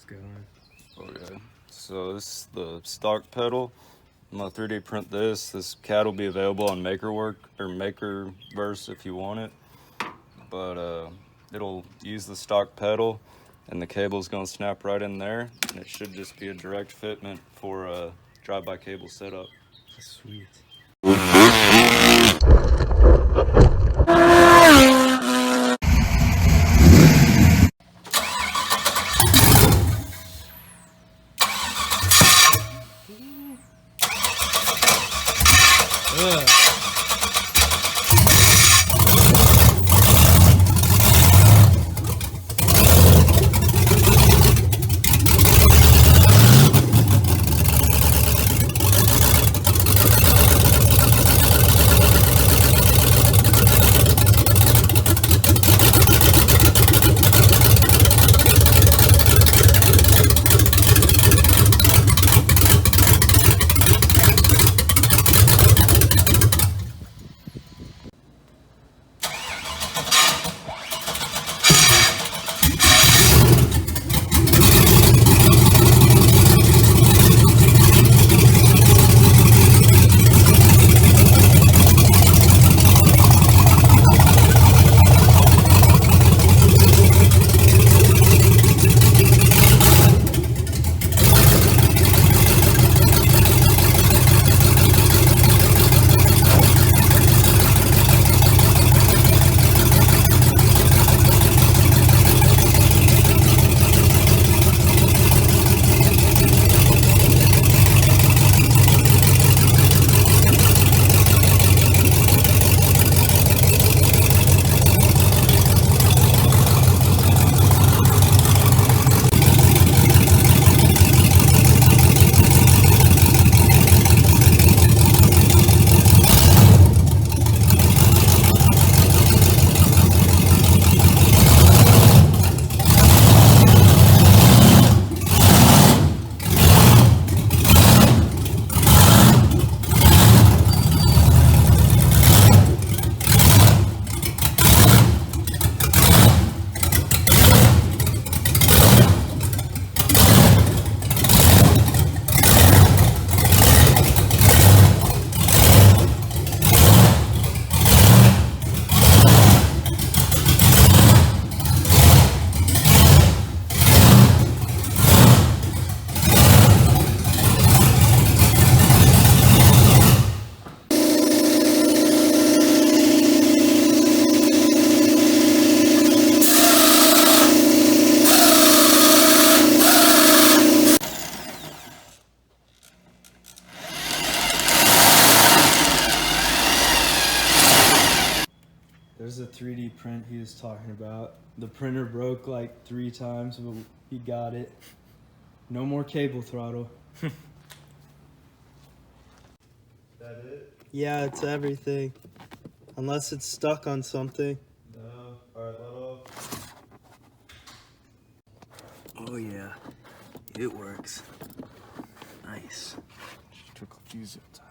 What's going on? Okay, so this is the stock pedal. I'm gonna 3D print this. This CAD will be available on Makerwork or Makerverse if you want it. But it'll use the stock pedal, and the cable's gonna snap right in there, and it should just be a direct fitment for a drive-by cable setup. Sweet. There's a 3D print he was talking about. The printer broke like 3 times, but he got it. No more cable throttle. That it? Yeah, it's everything. Unless it's stuck on something. No. Alright, let off. Oh yeah, it works. Nice. Took a few zip ties.